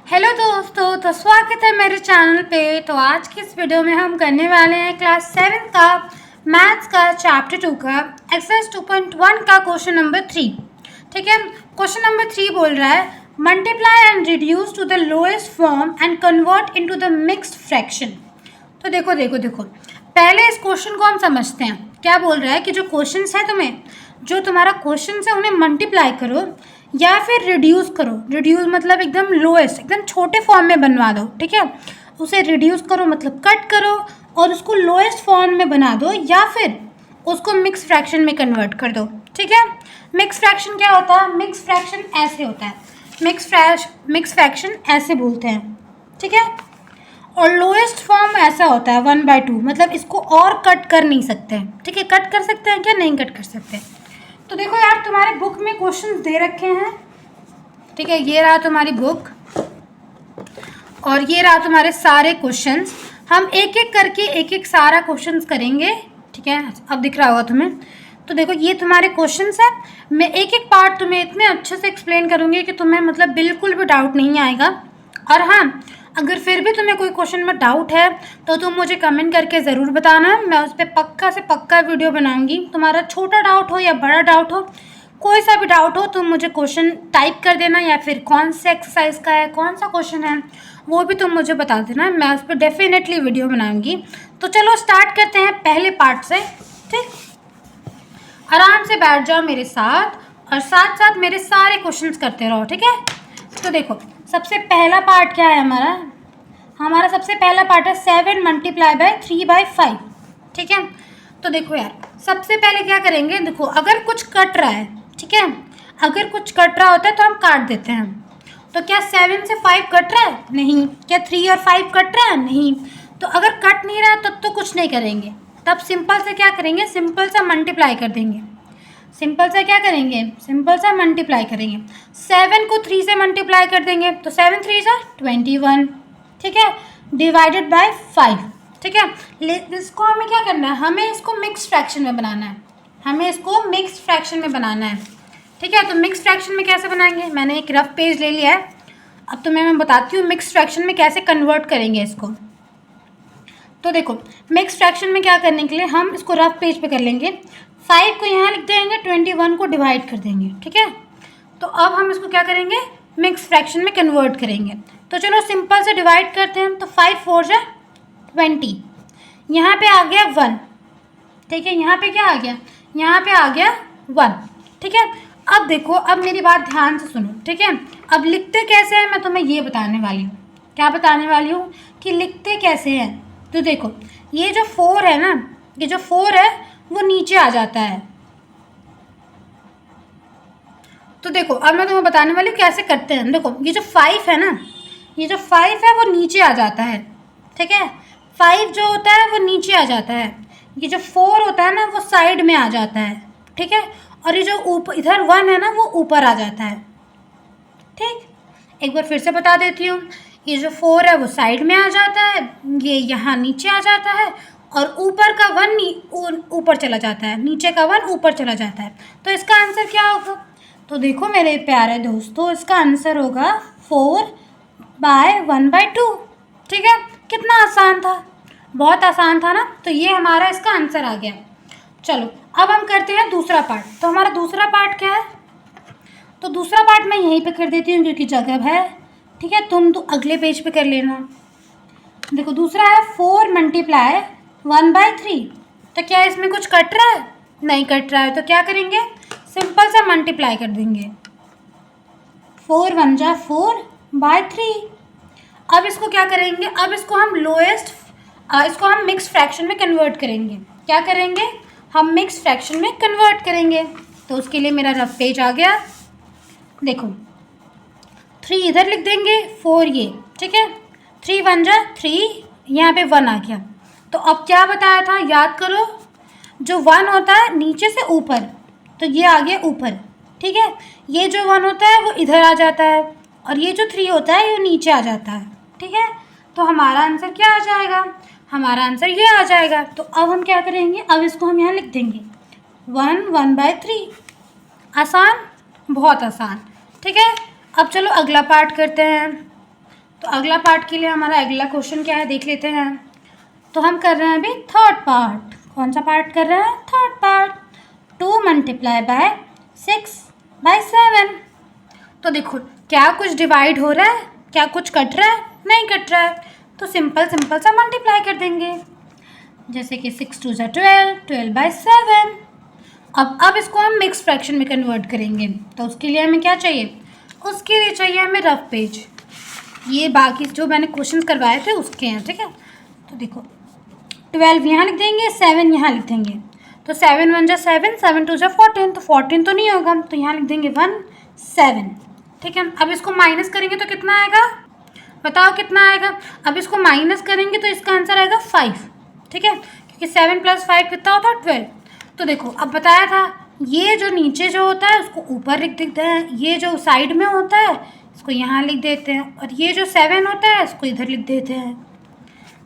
Hello दोस्तों, तो स्वागत है मेरे चैनल पे। तो आज की इस वीडियो में हम करने वाले हैं क्लास 7 का मैथ्स का चैप्टर 2 का एक्सरसाइज 2.1 का क्वेश्चन नंबर 3। ठीक है, क्वेश्चन नंबर 3 बोल रहा है multiply and reduce to the lowest form and convert into the mixed fraction. तो देखो पहले इस क्वेश्चन को हम समझते हैं। क्या बोल रहा है कि जो क्वेश्चंस है जो तुम्हारा क्वेश्चन है उन्हें मल्टीप्लाई करो या फिर रिड्यूस करो। रिड्यूस मतलब एकदम लोएस्ट, एकदम छोटे फॉर्म में बनवा दो। ठीक है, उसे रिड्यूस करो मतलब कट करो और उसको लोएस्ट फॉर्म में बना दो या फिर उसको मिक्स फ्रैक्शन में कन्वर्ट कर दो। ठीक है, मिक्स फ्रैक्शन क्या होता है? मिक्स फ्रैक्शन ऐसे होता है, मिक्स फ्रैक्शन ऐसे बोलते हैं। ठीक है, और लोएस्ट फॉर्म ऐसा होता है 1/2, मतलब इसको और कट कर नहीं सकते। ठीक है, कट कर सकते हैं क्या? नहीं कट कर सकते। तो देखो यार, तुम्हारे बुक में क्वेश्चंस दे रखे हैं। ठीक है, ये रहा तुम्हारी बुक और ये रहा तुम्हारे सारे क्वेश्चंस। हम एक एक करके एक सारा क्वेश्चंस करेंगे। ठीक है, अब दिख रहा होगा तुम्हें। तो देखो ये तुम्हारे क्वेश्चंस हैं। मैं एक एक पार्ट तुम्हें इतने अच्छे से एक्सप्लेन करूँगी कि तुम्हें मतलब बिल्कुल भी डाउट नहीं आएगा। और हाँ, अगर फिर भी तुम्हें कोई क्वेश्चन में डाउट है तो तुम मुझे कमेंट करके ज़रूर बताना। मैं उस पर पक्का से पक्का वीडियो बनाऊंगी। तुम्हारा छोटा डाउट हो या बड़ा डाउट हो, कोई सा भी डाउट हो, तुम मुझे क्वेश्चन टाइप कर देना या फिर कौन से एक्सरसाइज का है, कौन सा क्वेश्चन है, वो भी तुम मुझे बता देना। मैं उस पर डेफिनेटली वीडियो बनाऊँगी। तो चलो स्टार्ट करते हैं पहले पार्ट से। ठीक, आराम से बैठ जाओ मेरे साथ और साथ साथ मेरे सारे क्वेश्चंस करते रहो। ठीक है, तो देखो सबसे पहला पार्ट क्या है हमारा सबसे पहला पार्ट है 7 मल्टीप्लाई बाय 3/5। ठीक है, तो देखो यार, सबसे पहले क्या करेंगे, देखो अगर कुछ कट रहा है, ठीक है, अगर कुछ कट रहा होता है तो हम काट देते हैं। तो क्या 7 से 5 कट रहा है? नहीं। क्या 3 और 5 कट रहा है? नहीं। तो अगर कट नहीं रहा तब तो कुछ नहीं करेंगे, तब सिंपल से क्या करेंगे, सिंपल सा मल्टीप्लाई कर देंगे। सिंपल सा क्या करेंगे, सिंपल सा मल्टीप्लाई करेंगे। 7 को 3 से मल्टीप्लाई कर देंगे तो 7 3 जा 21। ठीक है, डिवाइडेड बाय 5। ठीक है, इसको हमें क्या करना है, हमें इसको मिक्स फ्रैक्शन में बनाना है। हमें इसको मिक्स फ्रैक्शन में बनाना है। ठीक है, तो मिक्स फ्रैक्शन में कैसे बनाएंगे, मैंने एक रफ पेज ले लिया है। अब तुम्हें मैं बताती हूँ मिक्स फ्रैक्शन में कैसे कन्वर्ट करेंगे इसको। तो देखो मिक्स फ्रैक्शन में क्या करने के लिए हम इसको रफ पेज पे कर लेंगे। 5 को यहाँ लिख देंगे, 21 को डिवाइड कर देंगे। ठीक है, तो अब हम इसको क्या करेंगे, मिक्स फ्रैक्शन में कन्वर्ट करेंगे। तो चलो सिंपल से डिवाइड करते हैं। तो 5 4 जा 20, यहाँ पे आ गया 1। ठीक है, यहाँ पे क्या आ गया, यहाँ पे आ गया 1। ठीक है, अब देखो, अब मेरी बात ध्यान से सुनो। ठीक है, अब लिखते कैसे हैं मैं तुम्हें ये बताने वाली हूँ। क्या बताने वाली हूँ कि लिखते कैसे हैं। तो देखो ये जो 4 है ना, ये जो 4 है वो नीचे आ जाता है। तो देखो अब मैं तुम्हें बताने वाली हूँ कैसे करते हैं। देखो ये जो 5 है ना, ये जो 5 है वो नीचे आ जाता है। ठीक है, 5 जो होता है वो नीचे आ जाता है। ये जो 4 होता है ना वो साइड में आ जाता है। ठीक है, और ये जो ऊपर इधर 1 है ना वो ऊपर आ जाता है। ठीक, एक बार फिर से बता देती हूँ। ये जो 4 है वो साइड में आ जाता है, ये यहाँ नीचे आ जाता है, और ऊपर का 1 ऊपर चला जाता है, नीचे का 1 ऊपर चला जाता है। तो इसका आंसर क्या होगा? तो देखो मेरे प्यारे दोस्तों, इसका आंसर होगा 4/1/2। ठीक है, कितना आसान था, बहुत आसान था ना। तो ये हमारा इसका आंसर आ गया। चलो अब हम करते हैं दूसरा पार्ट। तो हमारा दूसरा पार्ट क्या है, तो दूसरा पार्ट मैं यहीं पे कर देती हूँ क्योंकि जगह है। ठीक है, तुम तो अगले पेज पे कर लेना। देखो दूसरा है 4 मल्टीप्लाई 1/3। तो क्या इसमें कुछ कट रहा है? नहीं कट रहा है। तो क्या करेंगे, सिंपल सा मल्टीप्लाई कर देंगे। 4 1 जा 4/3। अब इसको क्या करेंगे, अब इसको हम इसको हम मिक्स फ्रैक्शन में कन्वर्ट करेंगे। क्या करेंगे, हम मिक्स फ्रैक्शन में कन्वर्ट करेंगे। तो उसके लिए मेरा रफ पेज आ गया। देखो 3 इधर लिख देंगे, 4 ये। ठीक है, 3 1 जा 3, यहाँ पे 1 आ गया। तो अब क्या बताया था, याद करो, जो 1 होता है नीचे से ऊपर, तो ये आ गया ऊपर। ठीक है, ये जो 1 होता है वो इधर आ जाता है, और ये जो 3 होता है ये नीचे आ जाता है। ठीक है, तो हमारा आंसर क्या आ जाएगा, हमारा आंसर ये आ जाएगा। तो अब हम क्या करेंगे, अब इसको हम यहाँ लिख देंगे 1/3। आसान, बहुत आसान। ठीक है, अब चलो अगला पार्ट करते हैं। तो अगला पार्ट के लिए हमारा अगला क्वेश्चन क्या है देख लेते हैं। तो हम कर रहे हैं अभी थर्ड पार्ट। कौन सा पार्ट कर रहे हैं? Third part. 2 multiply by 6 by 7। तो देखो क्या कुछ डिवाइड हो रहा है, क्या कुछ कट रहा है? नहीं कट रहा है, तो सिंपल सिंपल सा मल्टीप्लाई कर देंगे। जैसे कि 6 2 ज़ा 12, 12 बाय 7। अब इसको हम मिक्स फ्रैक्शन में कन्वर्ट करेंगे, तो उसके लिए हमें क्या चाहिए? उसके लिए चाहिए हमें रफ पेज। ये बाकी जो मैंने क्वेश्चन करवाए थे उसके हैं, ठीक है। तो देखो 12 यहाँ लिख देंगे, 7 यहाँ लिख देंगे। तो 7 1 जा 7, 7 2 जा 14, तो 14 तो नहीं होगा, तो यहाँ लिख देंगे 1 7, ठीक है। अब इसको माइनस करेंगे तो कितना आएगा? बताओ कितना आएगा? अब इसको माइनस करेंगे तो इसका आंसर आएगा 5, ठीक है, क्योंकि 7 + 5 कितना होता है? 12। तो देखो अब बताया था, ये जो नीचे जो होता है उसको ऊपर लिख देते हैं, ये जो साइड में होता है इसको यहाँ लिख देते हैं, और ये जो 7 होता है इसको इधर लिख देते हैं।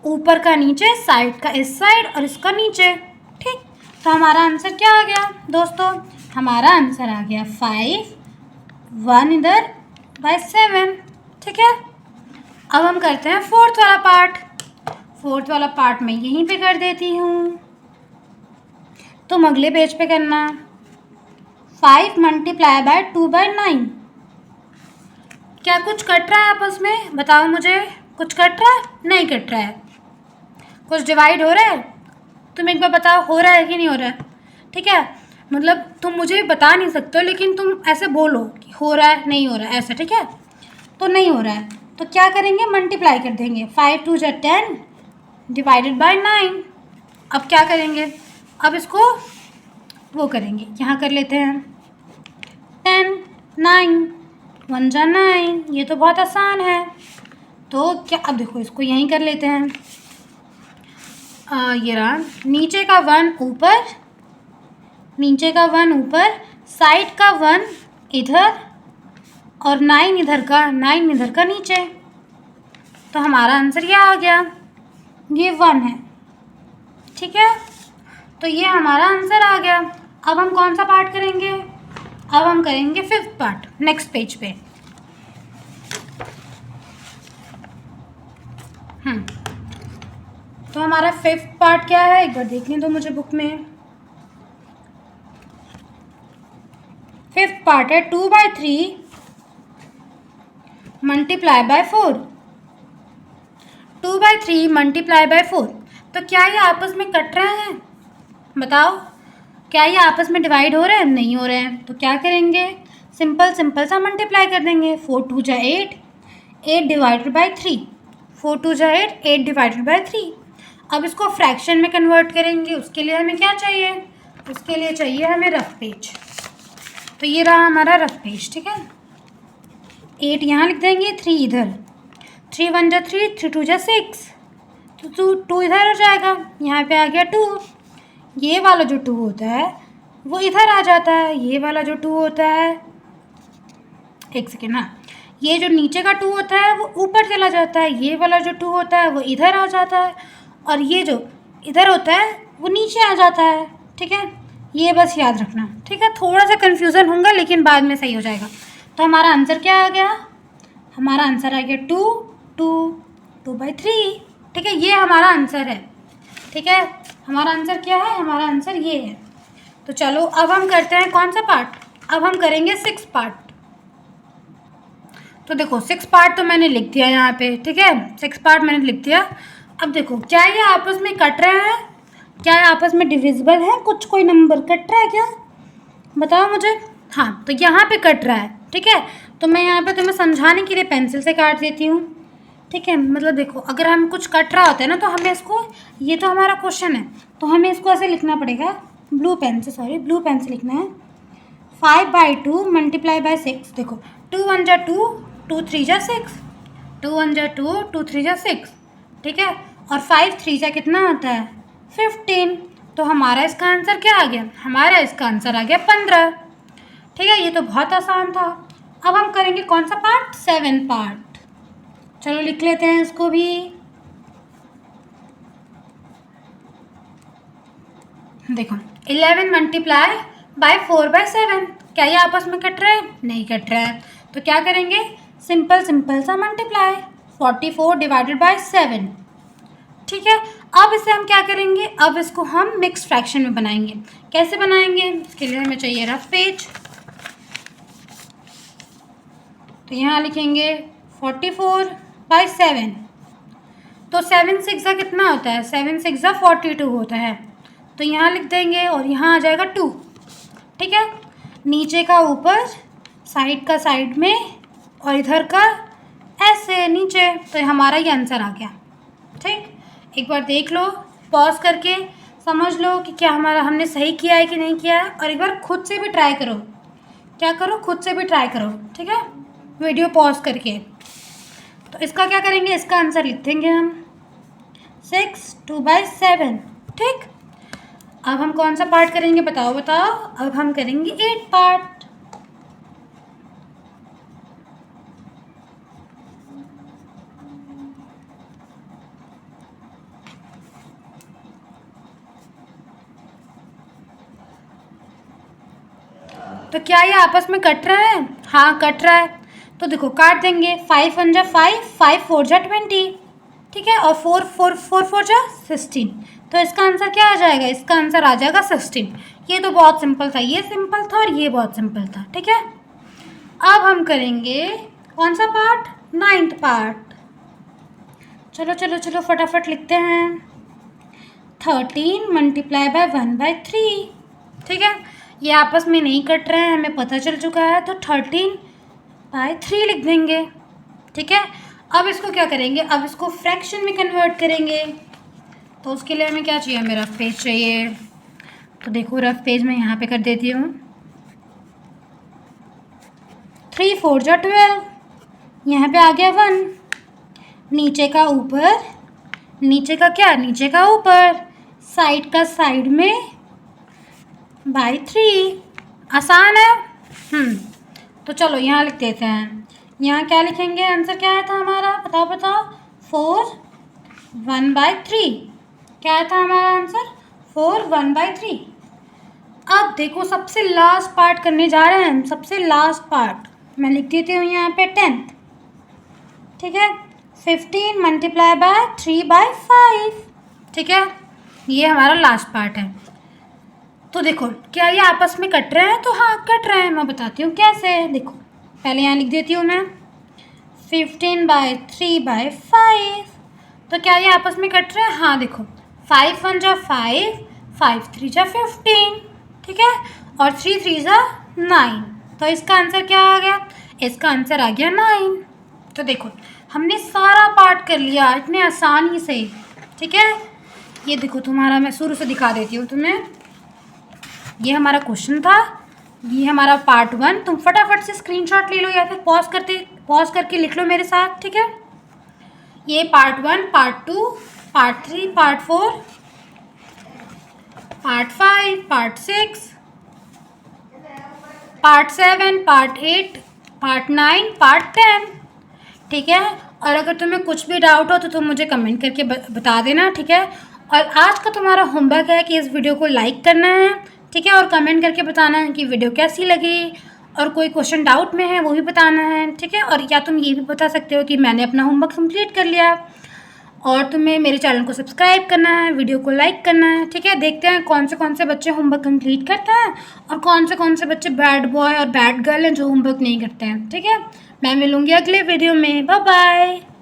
ऊपर का नीचे, साइड का इस साइड और इसका नीचे, ठीक। तो हमारा आंसर क्या आ गया दोस्तों? हमारा आंसर आ गया 5 1 इधर बाय 7, ठीक है। अब हम करते हैं फोर्थ वाला पार्ट। फोर्थ वाला पार्ट मैं यहीं पे कर देती हूँ, तुम अगले पेज पे करना। 5 मल्टीप्लाई बाय 2 बाय 9। क्या कुछ कट रहा है आपस में? बताओ मुझे, कुछ कट रहा है? नहीं कट रहा है। कुछ डिवाइड हो रहा है? तुम एक बार बताओ, हो रहा है कि नहीं हो रहा है? ठीक है, मतलब तुम मुझे बता नहीं सकते हो, लेकिन तुम ऐसे बोलो कि हो रहा है, नहीं हो रहा है, ऐसा, ठीक है। तो नहीं हो रहा है तो क्या करेंगे? मल्टीप्लाई कर देंगे। 5 2 ज़ा 10 डिवाइडेड बाय 9। अब क्या करेंगे? अब इसको वो करेंगे, यहाँ कर लेते हैं 10 9 1 ज़ा 9। ये तो बहुत आसान है। तो क्या, अब देखो इसको यहीं कर लेते हैं। ये रहा, नीचे का 1 ऊपर, नीचे का 1 ऊपर, साइड का 1 इधर और 9 इधर का, 9 इधर का नीचे। तो हमारा आंसर ये आ गया, ये 1 है, ठीक है। तो ये हमारा आंसर आ गया। अब हम कौन सा पार्ट करेंगे? अब हम करेंगे फिफ्थ पार्ट, नेक्स्ट पेज पे। तो हमारा फिफ्थ पार्ट क्या है, एक बार देख लें तो मुझे बुक में। फिफ्थ पार्ट है 2 by 3 multiply by 4। 2 by 3 multiply by 4। तो क्या ये आपस में कट रहे हैं? बताओ, क्या ये आपस में डिवाइड हो रहे हैं? नहीं हो रहे हैं। तो क्या करेंगे? सिंपल सिंपल सा मल्टीप्लाई कर देंगे। 4 2 ज़ा 8, 8 डिवाइडेड बाय 3। 4 2 ज़ा 8, 8 डिवाइडेड बाय 3। अब इसको फ्रैक्शन में कन्वर्ट करेंगे, उसके लिए हमें क्या चाहिए? उसके लिए चाहिए हमें रफ पेज। तो ये रहा हमारा रफ पेज, ठीक है। 8 यहाँ लिख देंगे, 3 इधर। 3 1 ज़ा 3, 3 2 ज़ा 6, तो 2 इधर हो जाएगा, यहाँ पे आ गया 2। ये वाला जो 2 होता है वो इधर आ जाता है, ये वाला जो 2 होता है, एक सेकेंड, हाँ, ये जो नीचे का 2 होता है वो ऊपर चला जाता है, ये वाला जो 2 होता है वो इधर आ जाता है, और ये जो इधर होता है वो नीचे आ जाता है, ठीक है। ये बस याद रखना, ठीक है। थोड़ा सा कन्फ्यूज़न होगा लेकिन बाद में सही हो जाएगा। तो हमारा आंसर क्या आ गया? हमारा आंसर आ गया 2 2 2 बाई 3, ठीक है। ये हमारा आंसर है, ठीक है। हमारा आंसर क्या है? हमारा आंसर ये है। तो चलो अब हम करते हैं कौन सा पार्ट? अब हम करेंगे 6 पार्ट। तो देखो 6 पार्ट तो मैंने लिख दिया यहाँ पे, ठीक है। 6 पार्ट मैंने लिख दिया। अब देखो क्या ये आपस में कट रहे हैं? क्या ये आपस में डिविजिबल है? कुछ कोई नंबर कट रहा है क्या? बताओ मुझे। हाँ, तो यहाँ पे कट रहा है, ठीक है। तो मैं यहाँ पे तुम्हें समझाने के लिए पेंसिल से काट देती हूँ, ठीक है। मतलब देखो अगर हम कुछ कट रहा होता है ना तो हमें इसको, ये तो हमारा क्वेश्चन है, तो हमें इसको ऐसे लिखना पड़ेगा, ब्लू पेन से लिखना है। 5 बाई 2 मल्टीप्लाई बाय 6। देखो 2 1 जा 2, 2 3 जा 6, 2 1 जा 2, 2 3 जा 6, ठीक है। और 5 3 जा कितना होता है? 15। तो हमारा इसका आंसर क्या आ गया? हमारा इसका आंसर आ गया 15, ठीक है। ये तो बहुत आसान था। अब हम करेंगे कौन सा पार्ट? 7 पार्ट। चलो लिख लेते हैं इसको भी। देखो 11 मल्टीप्लाई बाय 4 बाय 7। क्या ये आपस में कट रहे हैं? नहीं कट रहे हैं। तो क्या करेंगे? सिंपल सिंपल सा मल्टीप्लाई। 44 divided by 7। ठीक है, अब इसे हम क्या करेंगे, अब इसको हम मिक्स फ्रैक्शन में बनाएंगे। कैसे बनाएंगे, इसके लिए हमें चाहिए रफ पेज। तो यहाँ लिखेंगे 44 बाई 7। तो 7 6 कितना होता है, 7 6 42 होता है। तो यहाँ लिख देंगे और यहाँ आ जाएगा 2। ठीक है, नीचे का ऊपर, साइड का साइड में, और इधर का ऐसे नीचे। तो हमारा ये आंसर आ गया। ठीक, एक बार देख लो पॉज करके, समझ लो कि क्या हमने सही किया है कि नहीं किया है, और एक बार खुद से भी ट्राई करो। क्या करो, खुद से भी ट्राई करो। ठीक है, वीडियो पॉज करके। तो इसका क्या करेंगे, इसका आंसर लिख देंगे हम 6 2 बाई 7। ठीक, अब हम कौन सा पार्ट करेंगे, बताओ। अब हम करेंगे 8 पार्ट। तो क्या ये आपस में कट रहा है, हाँ कट रहा है। तो देखो काट देंगे, 5 1 जा 5, 5 4 जा 20। ठीक है, और 4 4 4 4 जा 16। तो इसका आंसर क्या आ जाएगा, इसका आंसर आ जाएगा 16। ये तो बहुत सिंपल था, ये सिंपल था और ये बहुत सिंपल था। ठीक है, अब हम करेंगे कौन सा पार्ट, 9th पार्ट। चलो चलो चलो फटाफट लिखते हैं। 13 मल्टीप्लाई बाय 1/3। ठीक है, ये आपस में नहीं कट रहे हैं, हमें पता चल चुका है। तो 13/3 लिख देंगे। ठीक है, अब इसको क्या करेंगे, अब इसको फ्रैक्शन में कन्वर्ट करेंगे। तो उसके लिए हमें क्या चाहिए, हमें रफ पेज चाहिए। तो देखो रफ पेज में यहाँ पे कर देती हूँ। 3 4 जा 12, यहाँ पे आ गया 1। नीचे का ऊपर, नीचे का क्या, नीचे का ऊपर, साइड का साइड में बाई 3। आसान है। तो चलो यहाँ लिख देते हैं। यहाँ क्या लिखेंगे, आंसर क्या आया था हमारा, बताओ बताओ। 4 1/3। क्या आया था हमारा आंसर, 4 1/3। अब देखो सबसे लास्ट पार्ट करने जा रहे हैं हम, सबसे लास्ट पार्ट। मैं लिख देती हूँ यहाँ पे 10th। ठीक है, 15 मल्टीप्लाई बाय 3/5। ठीक है, ये हमारा लास्ट पार्ट है। तो देखो क्या ये आपस में कट रहे हैं, तो हाँ कट रहे हैं। मैं बताती हूँ कैसे। देखो पहले यहाँ लिख देती हूँ मैं 15/3/5। तो क्या ये आपस में कट रहे हैं, हाँ देखो 5 1 जा 5, 5 3 जा 15। ठीक है, और 3 3 जा 9। तो इसका आंसर क्या आ गया, इसका आंसर आ गया 9। तो देखो हमने सारा पार्ट कर लिया इतने आसानी से। ठीक है, ये देखो तुम्हारा, मैं शुरू से दिखा देती हूँ तुम्हें। ये हमारा क्वेश्चन था, ये हमारा पार्ट 1। तुम फटाफट से स्क्रीनशॉट ले लो या फिर पॉज करके लिख लो मेरे साथ। ठीक है, ये part 1, part 2, part 3, part 4, part 5, part 6, part 7, part 8, part 9, part 10। ठीक है, और अगर तुम्हें कुछ भी डाउट हो तो तुम मुझे कमेंट करके बता देना। ठीक है, और आज का तुम्हारा होमवर्क है कि इस वीडियो को लाइक करना है। ठीक है, और कमेंट करके बताना है कि वीडियो कैसी लगी, और कोई क्वेश्चन डाउट में है वो भी बताना है। ठीक है, और या तुम ये भी बता सकते हो कि मैंने अपना होमवर्क कंप्लीट कर लिया। और तुम्हें मेरे चैनल को सब्सक्राइब करना है, वीडियो को लाइक करना है। ठीक है, देखते हैं कौन से बच्चे होमवर्क कंप्लीट करते हैं और कौन से बच्चे बैड बॉय और बैड गर्ल हैं जो होमवर्क नहीं करते हैं। ठीक है, मैं मिलूँगी अगले वीडियो में। Bye bye.